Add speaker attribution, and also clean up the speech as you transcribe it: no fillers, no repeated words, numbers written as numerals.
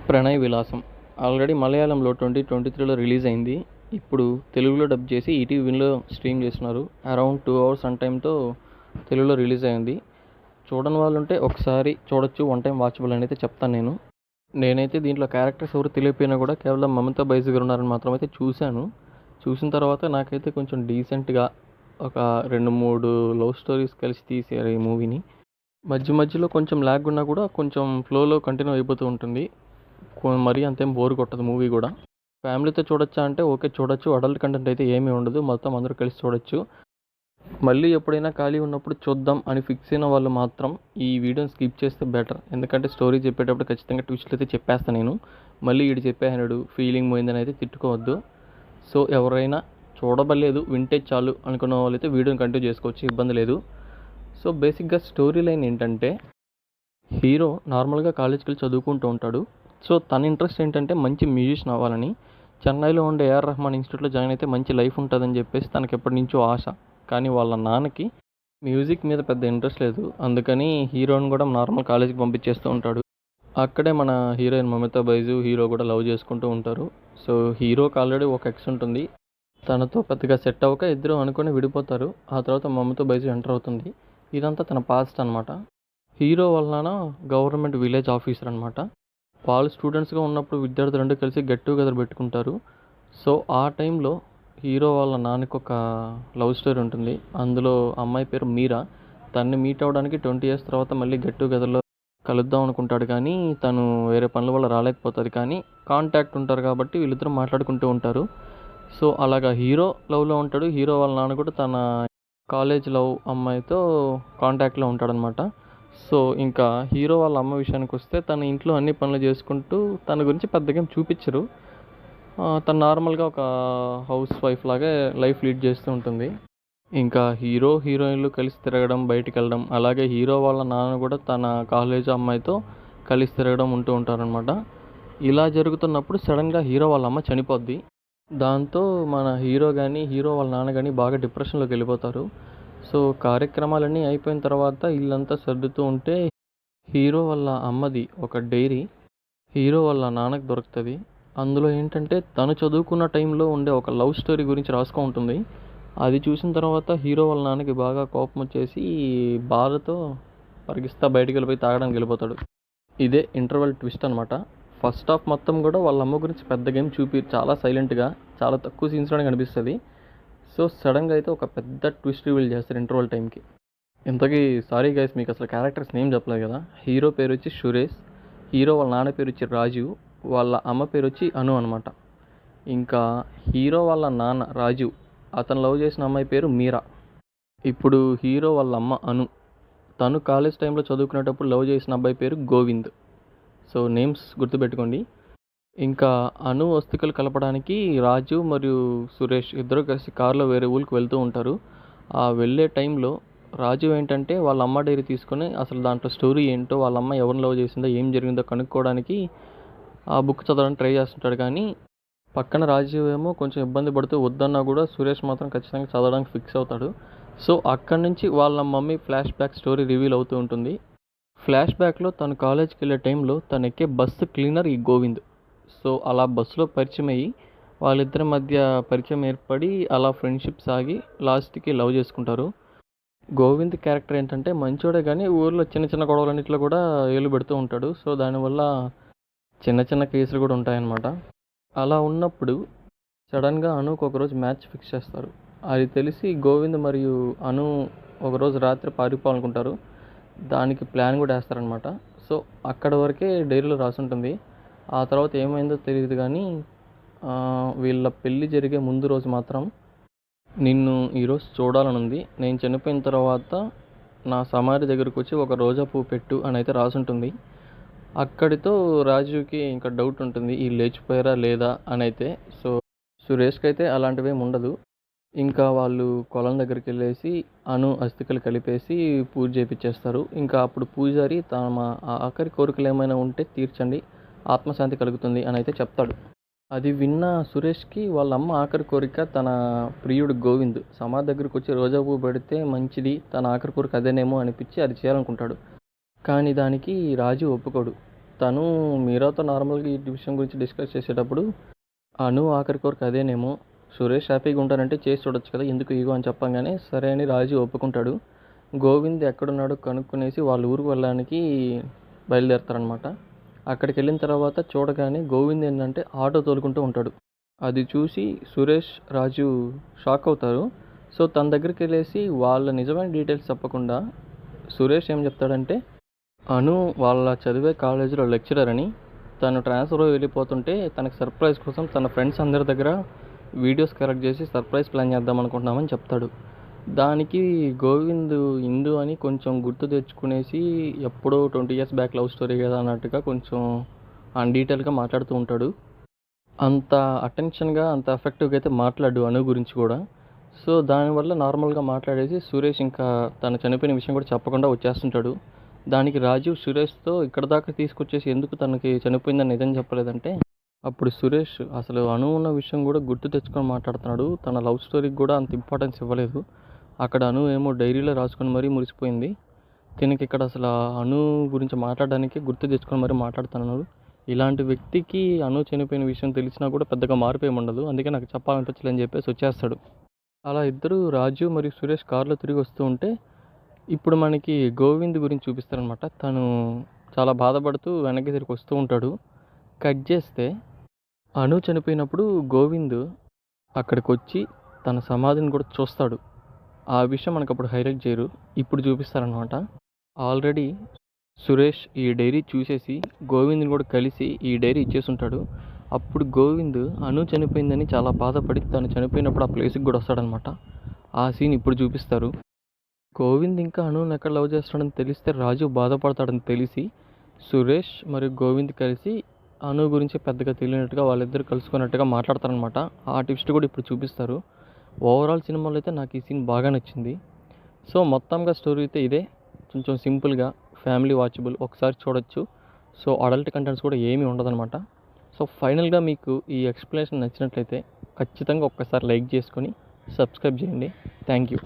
Speaker 1: ప్రణయ్ విలాసం already మలయాళంలో 2023లో release అయింది. ఇప్పుడు తెలుగులో డబ్ చేసి ఈటీవీ విన్‌లో స్ట్రీమ్ చేస్తున్నారు. అరౌండ్ 2 అవర్స్ రన్ టైమ్‌తో తెలుగులో రిలీజ్ అయింది. చూడని వాళ్ళుంటే ఒకసారి చూడొచ్చు. వన్ టైమ్ వాచబుల్ అని అయితే చెప్తాను నేను. నేనైతే దీంట్లో క్యారెక్టర్స్ ఎవరు తెలియకపోయినా కూడా కేవలం మమతా బైజు గారు ఉన్నారని మాత్రం అయితే చూశాను. చూసిన తర్వాత నాకైతే కొంచెం డీసెంట్‌గా ఒక 2, 3 లవ్ స్టోరీస్ కలిసి తీశారు ఈ మూవీని. మధ్య మధ్యలో కొంచెం ల్యాగ్ ఉన్నా కూడా కొంచెం ఫ్లోలో కంటిన్యూ అయిపోతూ ఉంటుంది. మరీ అంతేం బోర్ కొట్టదు మూవీ కూడా. ఫ్యామిలీతో చూడొచ్చా అంటే ఓకే, చూడొచ్చు. అడల్ట్ కంటెంట్ అయితే ఏమీ ఉండదు. మొత్తం అందరూ కలిసి చూడొచ్చు. మళ్ళీ ఎప్పుడైనా ఖాళీ ఉన్నప్పుడు చూద్దాం అని ఫిక్స్ అయిన వాళ్ళు మాత్రం ఈ వీడియోని స్కిప్ చేస్తే బెటర్. ఎందుకంటే స్టోరీ చెప్పేటప్పుడు ఖచ్చితంగా ట్విస్ట్లు అయితే చెప్పేస్తాను నేను. మళ్ళీ ఈడు చెప్పేసాడు ఫీలింగ్ పోయిందని అయితే తిట్టుకోవద్దు. సో ఎవరైనా చూడబలేదు, వింటే చాలు అనుకున్న వాళ్ళైతే వీడియోని కంటిన్యూ చేసుకోవచ్చు, ఇబ్బంది లేదు. సో బేసిక్గా స్టోరీ లైన్ ఏంటంటే, హీరో నార్మల్గా కాలేజ్కి వెళ్ళి చదువుకుంటూ ఉంటాడు. సో తన ఇంట్రెస్ట్ ఏంటంటే మంచి మ్యూజిషియన్ అవ్వాలని. చెన్నైలో ఉండే ఏఆర్ రెహమాన్ ఇన్స్టిట్యూట్లో జాయిన్ అయితే మంచి లైఫ్ ఉంటుందని చెప్పేసి తనకి ఎప్పటి నుంచో ఆశ. కానీ వాళ్ళ నాన్నకి మ్యూజిక్ మీద పెద్ద ఇంట్రెస్ట్ లేదు. అందుకని హీరోని కూడా నార్మల్ కాలేజీకి పంపించేస్తూ ఉంటాడు. అక్కడే మన హీరోయిన్ మమితా బైజు హీరో కూడా లవ్ చేసుకుంటూ ఉంటారు. సో హీరోకి ఆల్రెడీ ఒక ఎక్స్ ఉంటుంది. తనతో పెద్దగా సెట్ అవ్వక ఇద్దరు అనుకుని విడిపోతారు. ఆ తర్వాత మమతా బైజు ఎంటర్ అవుతుంది. ఇదంతా తన పాస్ట్ అనమాట. హీరో వలన గవర్నమెంట్ విలేజ్ ఆఫీసర్ అనమాట. వాళ్ళు స్టూడెంట్స్గా ఉన్నప్పుడు విద్యార్థులు రెండు కలిసి గెట్ టుగెదర్ పెట్టుకుంటారు. సో ఆ టైంలో హీరో వాళ్ళ నాన్నకి ఒక లవ్ స్టోరీ ఉంటుంది. అందులో అమ్మాయి పేరు మీరా. తన్ని మీట్ అవ్వడానికి 20 ఇయర్స్ తర్వాత మళ్ళీ గెట్ టుగెదర్లో కలుద్దాం అనుకుంటాడు. కానీ తను వేరే పనుల వల్ల రాలేకపోతుంది. కానీ కాంటాక్ట్ ఉంటారు కాబట్టి వీళ్ళిద్దరూ మాట్లాడుకుంటూ ఉంటారు. సో అలాగా హీరో లవ్లో ఉంటాడు. హీరో వాళ్ళ నాన్న కూడా తన కాలేజ్ లవ్ అమ్మాయితో కాంటాక్ట్లో ఉంటాడనమాట. సో ఇంకా హీరో వాళ్ళ అమ్మ విషయానికి వస్తే తన ఇంట్లో అన్ని పనులు చేసుకుంటూ తన గురించి పెద్దగా ఏం చూపించరు. తను నార్మల్గా ఒక హౌస్ వైఫ్ లాగే లైఫ్ లీడ్ చేస్తూ ఉంటుంది. ఇంకా హీరో హీరోయిన్లు కలిసి తిరగడం, బయటికి వెళ్ళడం, అలాగే హీరో వాళ్ళ నాన్న కూడా తన కాలేజ్ అమ్మాయితో కలిసి తిరగడం ఉంటూ ఉంటారనమాట. ఇలా జరుగుతున్నప్పుడు సడన్గా హీరో వాళ్ళ అమ్మ చనిపోద్ది. దాంతో మన హీరో కానీ హీరో వాళ్ళ నాన్న కానీ బాగా డిప్రెషన్లోకి వెళ్ళిపోతారు. సో కార్యక్రమాలన్నీ అయిపోయిన తర్వాత ఇల్లంతా సర్దుతూ ఉంటే హీరో వాళ్ళ అమ్మది ఒక డైరీ హీరో వాళ్ళ నాన్నకి దొరుకుతుంది. అందులో ఏంటంటే తను చదువుకున్న టైంలో ఉండే ఒక లవ్ స్టోరీ గురించి రాసుకో ఉంటుంది. అది చూసిన తర్వాత హీరో వాళ్ళ నాన్నకి బాగా కోపం వచ్చేసి బాధతో పరిగిస్తా బయటికి వెళ్ళిపోయి తాగడానికి వెళ్ళిపోతాడు. ఇదే ఇంటర్వెల్ ట్విస్ట్ అనమాట. ఫస్ట్ హాఫ్ మొత్తం కూడా వాళ్ళ అమ్మ గురించి పెద్ద గేమ్ చాలా సైలెంట్గా, చాలా తక్కువ సీన్స్లోనే కనిపిస్తుంది. సో సడన్గా అయితే ఒక పెద్ద ట్విస్ట్ రివీల్ చేస్తారు ఇంటర్వల్ టైంకి. ఇంతకీ సారీ గైస్, మీకు అసలు క్యారెక్టర్స్ నేమ్ చెప్పలేదు కదా. హీరో పేరు వచ్చి సురేష్, హీరో వాళ్ళ నాన్న పేరు వచ్చి రాజు, వాళ్ళ అమ్మ పేరు వచ్చి అను అనమాట. ఇంకా హీరో వాళ్ళ నాన్న రాజు, అతను లవ్ చేసిన అమ్మాయి పేరు మీరా. ఇప్పుడు హీరో వాళ్ళ అమ్మ అను, తను కాలేజ్ టైంలో చదువుకునేటప్పుడు లవ్ చేసిన అబ్బాయి పేరు గోవింద్. సో నేమ్స్ గుర్తుపెట్టుకోండి. ఇంకా అను అస్థికలు కలపడానికి రాజు మరియు సురేష్ ఇద్దరు కలిసి కారులో వేరే ఊరికి వెళ్తూ ఉంటారు. ఆ వెళ్ళే టైంలో రాజు ఏంటంటే వాళ్ళ అమ్మ డైరీ తీసుకొని అసలు దాంట్లో స్టోరీ ఏంటో, వాళ్ళ అమ్మ ఎవరిని లవ్ చేసిందో, ఏం జరిగిందో కనుక్కోవడానికి ఆ బుక్ చదవడానికి ట్రై చేస్తుంటాడు. కానీ పక్కన రాజు ఏమో కొంచెం ఇబ్బంది పడుతూ వద్దన్నా కూడా సురేష్ మాత్రం ఖచ్చితంగా చదవడానికి ఫిక్స్ అవుతాడు. సో అక్కడి నుంచి వాళ్ళ mummy flash back story reveal అవుతూ ఉంటుంది. ఫ్లాష్ బ్యాక్లో తను కాలేజ్కి వెళ్ళే టైంలో తను ఎక్కే బస్సు క్లీనర్ ఈ గోవింద్. సో అలా బస్సులో పరిచయం అయ్యి వాళ్ళిద్దరి మధ్య పరిచయం ఏర్పడి అలా ఫ్రెండ్షిప్ సాగి లాస్ట్కి లవ్ చేసుకుంటారు. గోవింద్ క్యారెక్టర్ ఏంటంటే మంచోడే కానీ ఊర్లో చిన్న చిన్న గొడవలన్నింటిలో కూడా ఏలు పెడుతూ ఉంటాడు. సో దానివల్ల చిన్న చిన్న కేసులు కూడా ఉంటాయన్నమాట. అలా ఉన్నప్పుడు సడన్గా అనుకు ఒకరోజు మ్యాచ్ ఫిక్స్ చేస్తారు. అది తెలిసి గోవింద్ మరియు అను ఒకరోజు రాత్రి పారిపోవాలనుకుంటారు. దానికి ప్లాన్ కూడా వేస్తారనమాట. సో అక్కడ వరకే డైరీలో రాసుంటుంది. ఆ తర్వాత ఏమైందో తెలియదు కానీ వీళ్ళ పెళ్ళి జరిగే ముందు రోజు మాత్రం నిన్ను ఈరోజు చూడాలనుంది, నేను చనిపోయిన తర్వాత నా సమాధి దగ్గరకు వచ్చి ఒక రోజా పువ్వు పెట్టు అని అయితే రాసుంటుంది. అక్కడితో రాజుకి ఇంకా డౌట్ ఉంటుంది, ఈ లేచిపోయారా లేదా అని అయితే. సో సురేష్కి అయితే అలాంటివేం ఉండదు. ఇంకా వాళ్ళు కొలం దగ్గరికి వెళ్ళేసి అను అస్థికలు కలిపేసి పూజ చేయించేస్తారు. ఇంకా అప్పుడు పూజారి తమ ఆఖరి కోరికలు ఏమైనా ఉంటే తీర్చండి, ఆత్మశాంతి కలుగుతుంది అని అయితే చెప్తాడు. అది విన్న సురేష్కి వాళ్ళ అమ్మ ఆఖరి కోరిక తన ప్రియుడు గోవింద్ సమాధి దగ్గరికి వచ్చి రోజా పువ్వు పెడితే మంచిది, తన ఆఖరి కోరిక అదేనేమో అనిపించి అది చేయాలనుకుంటాడు. కానీ దానికి రాజు ఒప్పుకోడు. తను మీరాతో నార్మల్గా ఈ విషయం గురించి డిస్కస్ చేసేటప్పుడు అను ఆఖరి కోరిక అదేనేమో, సురేష్ హ్యాపీగా ఉంటానంటే చేసి చూడొచ్చు కదా, ఎందుకు ఈగో అని చెప్పంగానే సరే అని రాజు ఒప్పుకుంటాడు. గోవింద్ ఎక్కడున్నాడో కనుక్కునేసి వాళ్ళ ఊరికి వెళ్ళడానికి బయలుదేరతారనమాట. అక్కడికి వెళ్ళిన తర్వాత చూడగానే గోవింద్ ఏంటంటే ఆటో తోలుకుంటూ ఉంటాడు. అది చూసి సురేష్, రాజు షాక్ అవుతారు. సో తన దగ్గరికి వెళ్ళేసి వాళ్ళ నిజమైన డీటెయిల్స్ చెప్పకుండా సురేష్ ఏం చెప్తాడంటే అను వాళ్ళ చదివే కాలేజీలో లెక్చరర్ అని, తను ట్రాన్స్ఫర్ వెళ్ళిపోతుంటే తనకి సర్ప్రైజ్ కోసం తన ఫ్రెండ్స్ అందరి దగ్గర వీడియోస్ కలెక్ట్ చేసి సర్ప్రైజ్ ప్లాన్ చేద్దాం అనుకుంటున్నామని చెప్తాడు. దానికి గోవింద్ హిందూ అని కొంచెం గుర్తు తెచ్చుకునేసి ఎప్పుడో 20 years బ్యాక్ లవ్ స్టోరీ కదా అన్నట్టుగా కొంచెం అన్డీటెయిల్గా మాట్లాడుతూ ఉంటాడు. అంత అటెన్షన్గా అంత ఎఫెక్టివ్గా అయితే మాట్లాడు అను గురించి కూడా. సో దానివల్ల నార్మల్గా మాట్లాడేసి సురేష్ ఇంకా తను చనిపోయిన విషయం కూడా చెప్పకుండా వచ్చేస్తుంటాడు. దానికి రాజు సురేష్తో ఇక్కడ దాకా తీసుకొచ్చేసి ఎందుకు తనకి చనిపోయిందని నిజం చెప్పలేదంటే అప్పుడు సురేష్ అసలు అను ఉన్న విషయం కూడా గుర్తు తెచ్చుకొని మాట్లాడుతున్నాడు, తన లవ్ స్టోరీకి కూడా అంత ఇంపార్టెన్స్ ఇవ్వలేదు. అక్కడ అను ఏమో డైరీలో రాసుకొని మరీ మురిసిపోయింది, దీనికి ఇక్కడ అసలు అను గురించి మాట్లాడడానికి గుర్తు తెచ్చుకొని మరీ మాట్లాడుతున్నాడు. ఇలాంటి వ్యక్తికి అను చనిపోయిన విషయం తెలిసినా కూడా పెద్దగా మార్పేమి ఉండదు, అందుకే నాకు చెప్పాలనిపించలేదని చెప్పేసి వచ్చేస్తాడు. అలా ఇద్దరు రాజు మరియు సురేష్ కారులో తిరిగి వస్తూ ఉంటే ఇప్పుడు మనకి గోవింద్ గురించి చూపిస్తారనమాట. తను చాలా బాధపడుతూ వెనక్కి తిరిగి వస్తూ ఉంటాడు. కట్ చేస్తే అను చనిపోయినప్పుడు గోవింద్ అక్కడికి వచ్చి తన సమాధిని కూడా చూస్తాడు. ఆ విషయం మనకు అప్పుడు హైలైట్ చేయరు, ఇప్పుడు చూపిస్తారనమాట. ఆల్రెడీ సురేష్ ఈ డైరీ చూసేసి గోవింద్ని కూడా కలిసి ఈ డైరీ ఇచ్చేసి ఉంటాడు. అప్పుడు గోవింద్ అను చనిపోయిందని చాలా బాధపడి తను చనిపోయినప్పుడు ఆ ప్లేస్కి కూడా వస్తాడనమాట. ఆ సీన్ ఇప్పుడు చూపిస్తారు. గోవింద్ ఇంకా అనుని ఎక్కడ లవ్ చేస్తాడని తెలిస్తే రాజు బాధపడతాడని తెలిసి సురేష్ మరియు గోవింద్ కలిసి అను గురించి పెద్దగా తెలియనట్టుగా వాళ్ళిద్దరు కలుసుకున్నట్టుగా మాట్లాడతారనమాట. ఆ ట్విస్ట్ కూడా ఇప్పుడు చూపిస్తారు. ఓవరాల్ సినిమాలో అయితే నాకు ఈ సీన్ బాగా నచ్చింది. సో మొత్తంగా స్టోరీ అయితే ఇదే, కొంచెం సింపుల్గా ఫ్యామిలీ వాచబుల్, ఒకసారి చూడొచ్చు. సో అడల్ట్ కంటెంట్స్ కూడా ఏమీ ఉండదన్నమాట. సో ఫైనల్గా మీకు ఈ ఎక్స్ప్లెనేషన్ నచ్చినట్లయితే ఖచ్చితంగా ఒక్కసారి లైక్ చేసుకొని సబ్స్క్రైబ్ చేయండి. Thank you.